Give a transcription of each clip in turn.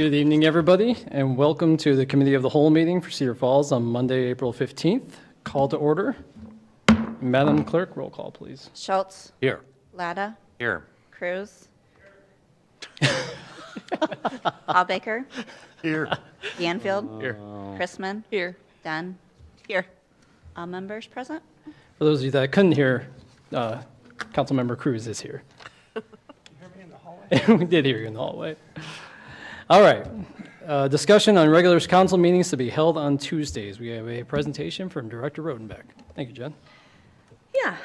Good evening, everybody, and welcome to the Committee of the Whole meeting for Cedar Falls on Monday, April 15th. Call to order. Madam Clerk, roll call, please. Schultz. Here. Latta. Here. Cruz. Hallbaker. Here. Danfield. Here. Chrisman. Here. Dunn. Here. All members present? For those of you that couldn't hear, Councilmember Cruz is here. You heard me in the hallway? We did hear you in the hallway. All right. Discussion on regular council meetings to be held on Tuesdays. We have a presentation from Director Rodenbeck. Thank you, Jen. Yeah,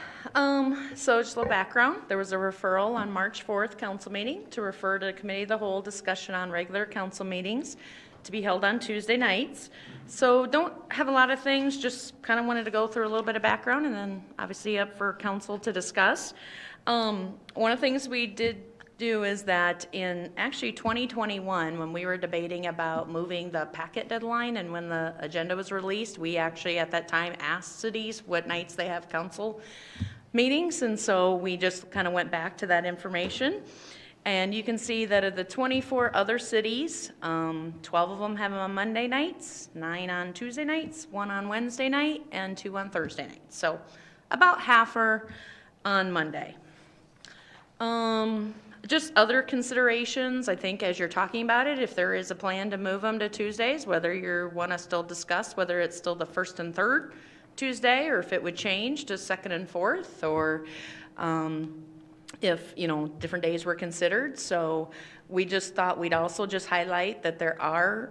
so just a little background. There was a referral on March 4th council meeting to refer to Committee of the Whole discussion on regular council meetings to be held on Tuesday nights. So don't have a lot of things, just kind of wanted to go through a little bit of background and then obviously up for council to discuss. One of the things we did do is that in actually 2021, when we were debating about moving the packet deadline and when the agenda was released, we actually at that time asked cities what nights they have council meetings, and so we just kind of went back to that information. And you can see that of the 24 other cities, 12 of them have them on Monday nights, 9 on Tuesday nights, 1 on Wednesday night, and 2 on Thursday night. So about half are on Monday. Just other considerations, I think, as you're talking about it, if there is a plan to move them to Tuesdays, whether you want to still discuss whether it's still the first and third Tuesday or if it would change to second and fourth, or if, you know, different days were considered. So we just thought we'd also just highlight that there are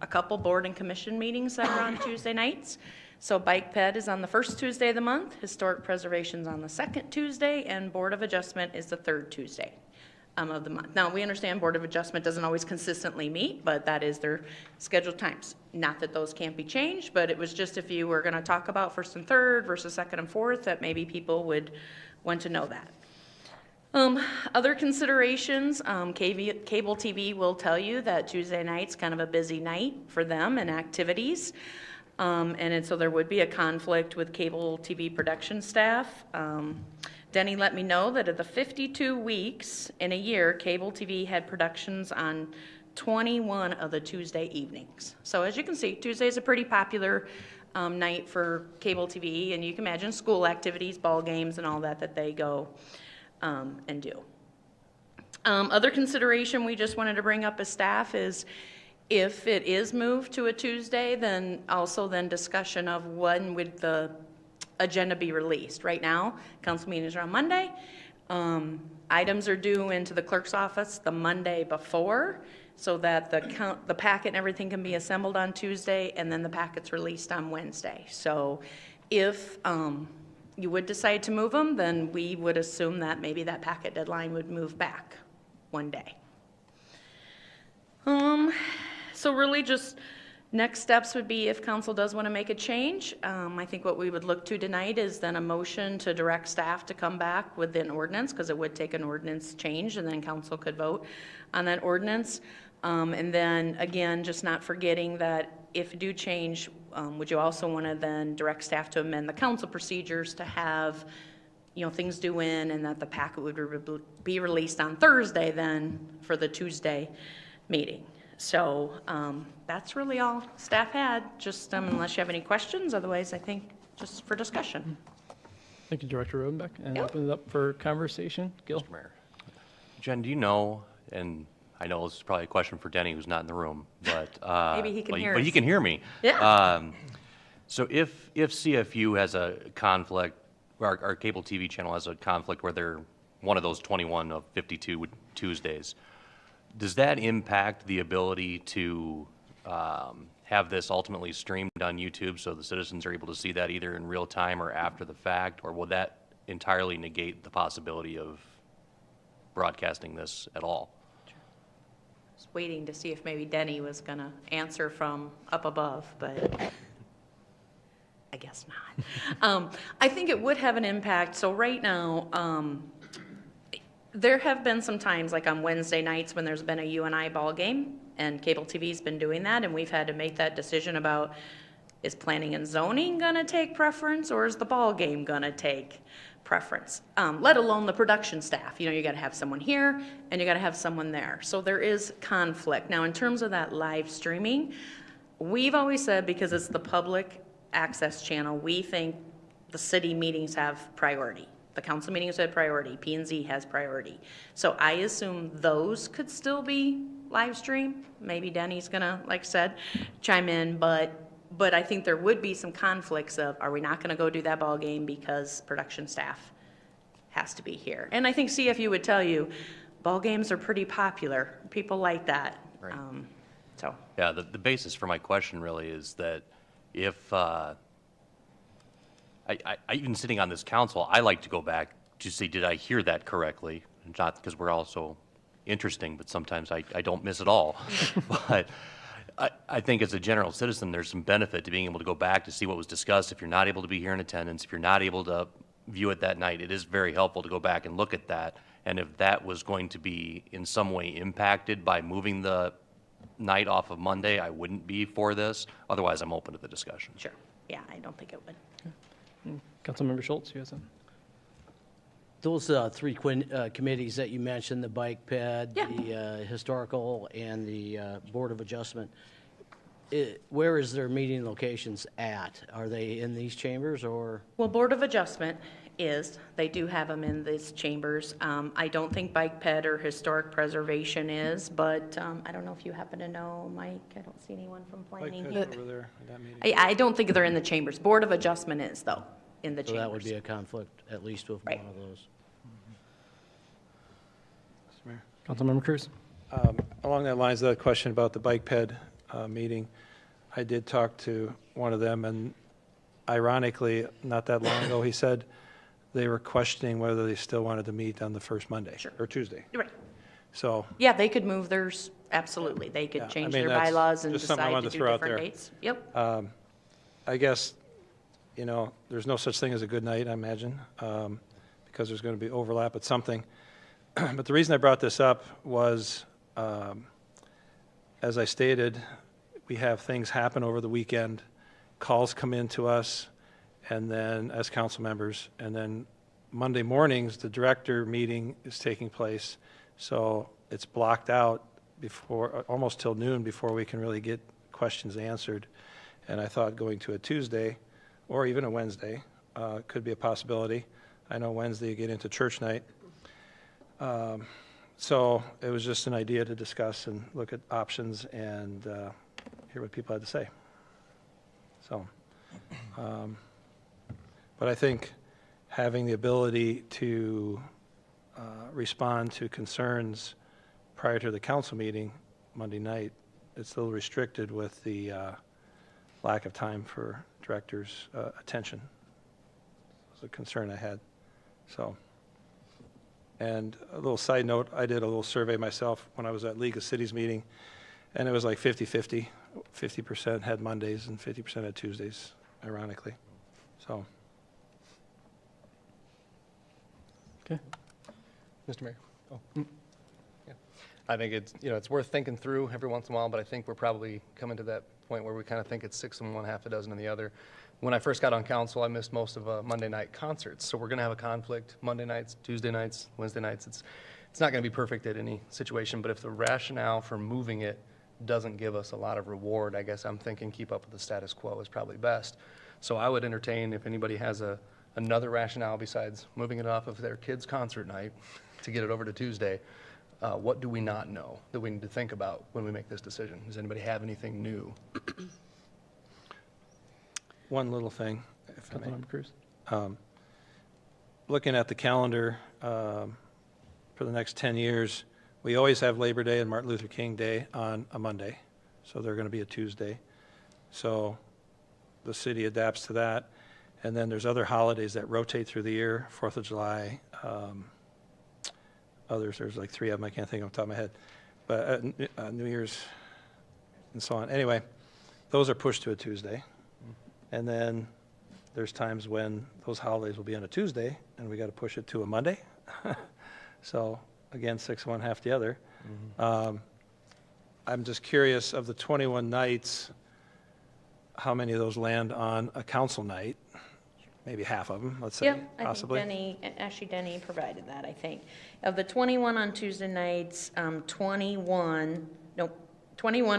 a couple board and commission meetings that are on Tuesday nights. So Bike Ped is on the first Tuesday of the month, Historic Preservation's on the second Tuesday, and Board of Adjustment is the third Tuesday of the month. Now, we understand Board of Adjustment doesn't always consistently meet, but that is their scheduled times. Not that those can't be changed, but it was just if you were going to talk about first and third versus second and fourth, that maybe people would want to know that. Other considerations, cable TV will tell you that Tuesday night's kind of a busy night for them and activities. And so there would be a conflict with cable TV production staff. Denny let me know that of the 52 weeks in a year, cable TV had productions on 21 of the Tuesday evenings. So as you can see, Tuesday is a pretty popular night for cable TV, and you can imagine school activities, ball games, and all that they go and do. Other consideration we just wanted to bring up as staff is if it is moved to a Tuesday, then also then discussion of when would the agenda be released. Right now, council meetings are on Monday. Items are due into the clerk's office the Monday before, so that the packet and everything can be assembled on Tuesday, and then the packet's released on Wednesday. So if you would decide to move them, then we would assume that maybe that packet deadline would move back one day. So really just next steps would be if council does want to make a change. I think what we would look to tonight is then a motion to direct staff to come back with an ordinance, because it would take an ordinance change, and then council could vote on that ordinance. And then again, just not forgetting that if you do change, would you also want to then direct staff to amend the council procedures to have, you know, things due in, and that the packet would be released on Thursday then for the Tuesday meeting. So that's really all staff had, just unless you have any questions. Otherwise, I think just for discussion. Thank you, Director Rodenbeck. And Yep. open it up for conversation. Gil? Mr. Mayor. Jen, do you know, and I know this is probably a question for Denny, who's not in the room, but Maybe he can hear but he us. can hear me. Yeah. So if CFU has a conflict, or our cable TV channel has a conflict where they're one of those 21 of 52 Tuesdays, does that impact the ability to have this ultimately streamed on YouTube so the citizens are able to see that either in real time or after the fact, or will that entirely negate the possibility of broadcasting this at all? Just waiting to see if maybe Denny was going to answer from up above, but I guess not. I think it would have an impact. So right now, there have been some times, like on Wednesday nights, when there's been a UNI ball game, and cable TV's been doing that, and we've had to make that decision about, is planning and zoning going to take preference, or is the ball game going to take preference, let alone the production staff. You know, you got to have someone here and you got to have someone there. So there is conflict. Now, in terms of that live streaming, we've always said, because it's the public access channel, we think the city meetings have priority. The council meetings have priority. P&Z has priority. So I assume those could still be live stream. Maybe Denny's gonna, like I said, chime in, but I think there would be some conflicts of, are we not gonna go do that ball game because production staff has to be here? And I think CFU would tell you, ball games are pretty popular. People like that. Right. So. Yeah, the basis for my question really is that if, I even sitting on this council, I like to go back to see, did I hear that correctly? Not because we're all so interesting, but sometimes I don't miss it all. But I think as a general citizen, there's some benefit to being able to go back to see what was discussed. If you're not able to be here in attendance, if you're not able to view it that night, it is very helpful to go back and look at that. And if that was going to be in some way impacted by moving the night off of Monday, I wouldn't be for this. Otherwise, I'm open to the discussion. Sure. Yeah, I don't think it would. Councilmember Schultz, you have something? Those three committees that you mentioned, the bike ped, Yeah. the historical, and the Board of Adjustment, where is their meeting locations at? Are they in these chambers or? Well, Board of Adjustment they do have them in these chambers. I don't think Bike Ped or Historic Preservation is, but I don't know if you happen to know, Mike. I don't see anyone from planning. Over there, that meeting. I don't think they're in the chambers. Board of Adjustment is, though, in the So that would chambers. be a conflict, at least with Right. one of those. Mr. Mayor. Councilmember Cruz? Along that lines, that question about the bike ped meeting, I did talk to one of them, and ironically, not that long ago, he said they were questioning whether they still wanted to meet on the first Monday Sure. or Tuesday. You're right. So, Yeah, they could move theirs, absolutely. They Yeah, could I change mean, their that's bylaws and just something I decide wanted to to do throw out different there. dates. Yep. I guess, there's no such thing as a good night, I imagine, because there's going to be overlap at something. But the reason I brought this up was, as I stated, we have things happen over the weekend, calls come in to us, and then as council members, and then Monday mornings, the director meeting is taking place. So it's blocked out before, almost till noon before we can really get questions answered. And I thought going to a Tuesday or even a Wednesday could be a possibility. I know Wednesday you get into church night. So it was just an idea to discuss and look at options and hear what people had to say. So, but I think having the ability to respond to concerns prior to the council meeting Monday night, it's a little restricted with the lack of time for directors' attention. It was a concern I had. So, and a little side note, I did a little survey myself when I was at League of Cities meeting, and it was like 50-50. 50% had Mondays and 50% had Tuesdays, ironically. So. Okay. Mr. Mayor. Oh. Yeah. I think it's worth thinking through every once in a while, but I think we're probably coming to that point where we kind of think it's 6 in one, half a dozen in the other. When I first got on council, I missed most of Monday night concerts, so we're going to have a conflict Monday nights, Tuesday nights, Wednesday nights. It's not going to be perfect at any situation, but if the rationale for moving it doesn't give us a lot of reward, I guess I'm thinking keep up with the status quo is probably best. So I would entertain if anybody has another rationale besides moving it off of their kids' concert night to get it over to Tuesday. What do we not know that we need to think about when we make this decision? Does anybody have anything new? One little thing, if I may. Councilmember Cruz? Looking at the calendar for the next 10 years, we always have Labor Day and Martin Luther King Day on a Monday, so they're going to be a Tuesday. So the city adapts to that. And then there's other holidays that rotate through the year, 4th of July, others, there's like 3 of them, I can't think off the top of my head, but New Year's and so on. Anyway, those are pushed to a Tuesday. And then there's times when those holidays will be on a Tuesday, and we got to push it to a Monday. So again, 6 one, half the other. I'm just curious, of the 21 nights, how many of those land on a council night? maybe half of them, let's say, Yep, I think possibly. Denny provided that, I think. Of the 21 on Tuesday nights, 21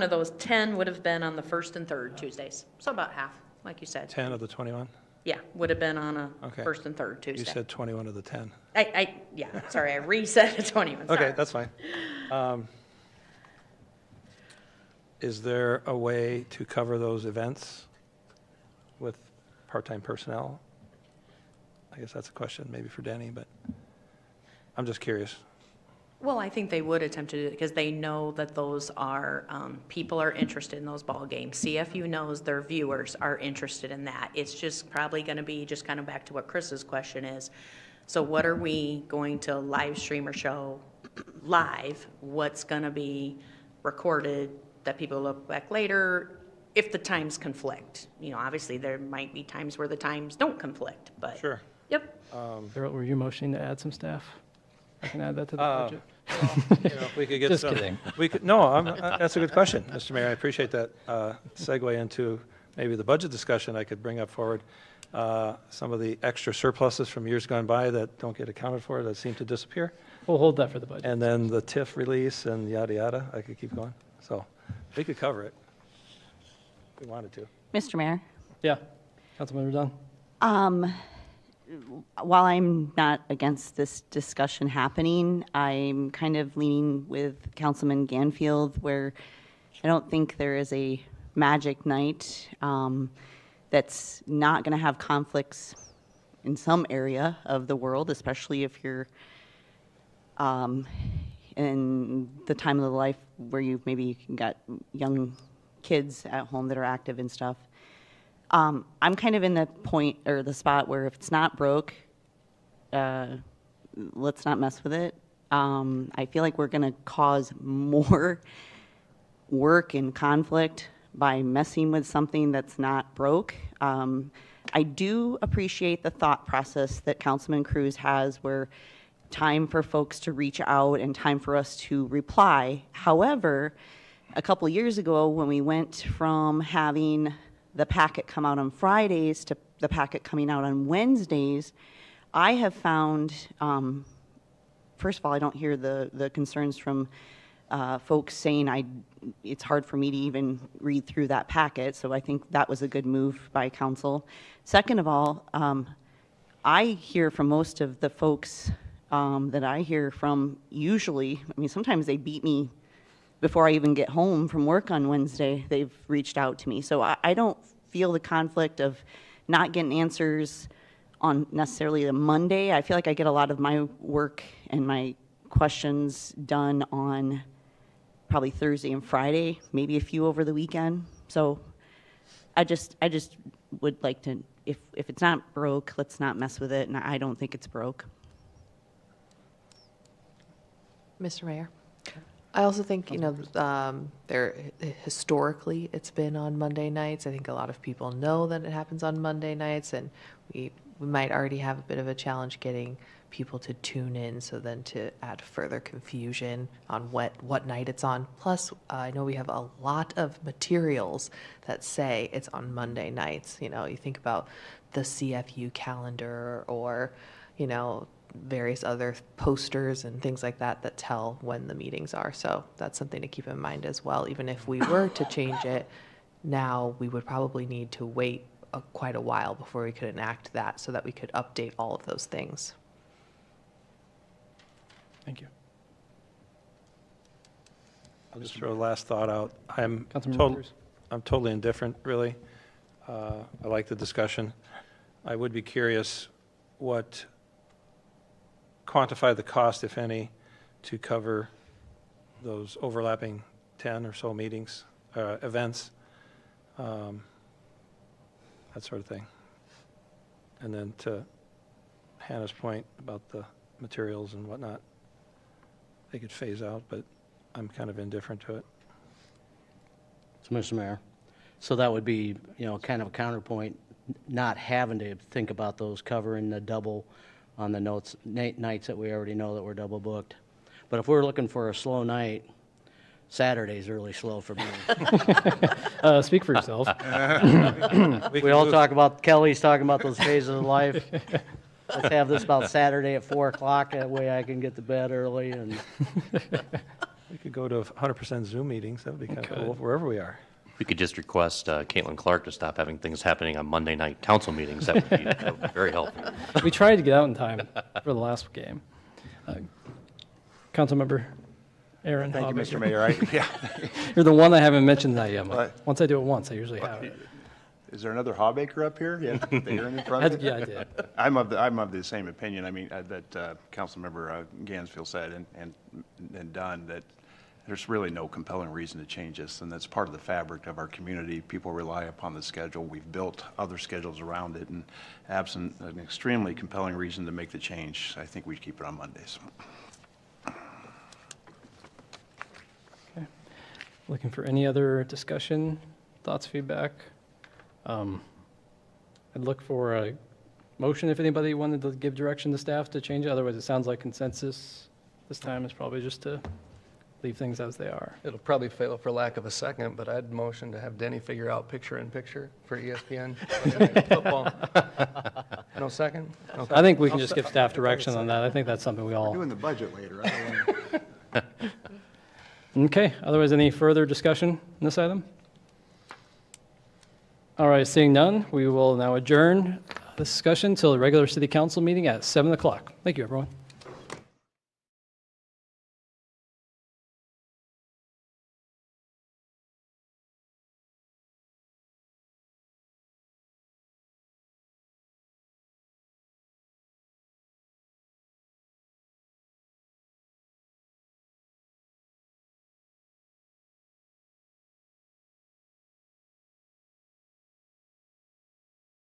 of those 10 would have been on the first and third Tuesdays. So about half, like you said. 10 of the 21? Yeah, would have been on a Okay. first and third You Tuesday. said 21 of the 10. Yeah, sorry, I reset to 21, sorry. Okay, that's fine. Is there a way to cover those events with part-time personnel? I guess that's a question maybe for Denny, but I'm just curious. Well, I think they would attempt to do it because they know that those are, people are interested in those ball games. CFU knows their viewers are interested in that. It's just probably going to be just kind of back to what Chris's question is. So what are we going to live stream or show live? What's going to be recorded that people look back later if the times conflict? You know, obviously there might be times where the times don't conflict, but. Sure. Yep. Darrell, were you motioning to add some staff? I can add that to the budget. You know, if we could get Just some. kidding. We could, no, that's a good question, Mr. Mayor. I appreciate that segue into maybe the budget discussion. I could bring up forward some of the extra surpluses from years gone by that don't get accounted for, that seem to disappear. We'll hold that for the budget. And then the TIF release and yada, yada. I could keep going. So we could cover it if we wanted to. Mr. Mayor, Yeah, Councilmember Dunn? while I'm not against this discussion happening, I'm kind of leaning with Councilman Ganfield where I don't think there is a magic night that's not going to have conflicts in some area of the world, especially if you're in the time of the life where you maybe got young kids at home that are active and stuff. I'm kind of in the point or the spot where if it's not broke, let's not mess with it. I feel like we're going to cause more work and conflict by messing with something that's not broke. I do appreciate the thought process that Councilman Cruz has where time for folks to reach out and time for us to reply. However, a couple years ago when we went from having the packet come out on Fridays to the packet coming out on Wednesdays, I have found, first of all, I don't hear the concerns from folks saying it's hard for me to even read through that packet, so I think that was a good move by council. Second of all, I hear from most of the folks that I hear from usually, I mean, sometimes they beat me before I even get home from work on Wednesday, they've reached out to me. So I don't feel the conflict of not getting answers on necessarily a Monday. I feel like I get a lot of my work and my questions done on probably Thursday and Friday, maybe a few over the weekend. So I just would like to, if it's not broke, let's not mess with it, and I don't think it's broke. Mr. Mayor? I also think, historically, it's been on Monday nights. I think a lot of people know that it happens on Monday nights, and we might already have a bit of a challenge getting people to tune in, so then to add further confusion on what night it's on. Plus, I know we have a lot of materials that say it's on Monday nights. You know, you think about the CFU calendar or, various other posters and things like that that tell when the meetings are. So that's something to keep in mind as well. Even if we were to change it now, we would probably need to wait quite a while before we could enact that so that we could update all of those things. Thank you. I'll just throw a last thought out. I'm Councilmember Cruz. totally indifferent, really. I like the discussion. I would be curious quantify the cost, if any, to cover those overlapping 10 or so meetings, events, that sort of thing. And then to Hannah's point about the materials and whatnot, they could phase out, but I'm kind of indifferent to it. So, Mr. Mayor, so that would be, kind of a counterpoint, not having to think about those covering the double on the nights that we already know that we're double booked. But if we're looking for a slow night, Saturday's really slow for me. Speak for yourself. We all talk about, Kelly's talking about those phases of life. Let's have this about Saturday at 4 o'clock, that way I can get to bed early and. We could go to 100% Zoom meetings, that would be kind of cool, wherever we are. We could just request Caitlin Clark to stop having things happening on Monday night council meetings. That would be very helpful. We tried to get out in time for the last game. Councilmember Aaron. Thank you, Hobbick. Mr. Mayor. Yeah. You're the one I haven't mentioned that yet. Mike. What? Once I do it once, I usually have it. Is there another Hawbaker up here? Yeah, that you're in front of? Yeah, I did. I'm of the same opinion. I mean, that Councilmember Gansfield said and done, that there's really no compelling reason to change this, and that's part of the fabric of our community. People rely upon the schedule. We've built other schedules around it, and absent an extremely compelling reason to make the change, I think we'd keep it on Mondays. Okay. Looking for any other discussion, thoughts, feedback? I'd look for a motion if anybody wanted to give direction to staff to change it. Otherwise, it sounds like consensus this time is probably just to leave things as they are. It'll probably fail for lack of a second, but I'd motion to have Denny figure out picture-in-picture for ESPN football. No second? Okay. I think we can just give staff direction on that. I think that's something we all. Doing the budget later. I don't know. Okay, otherwise, any further discussion on this item? All right, seeing none, we will now adjourn this discussion till the regular city council meeting at 7 o'clock. Thank you, everyone.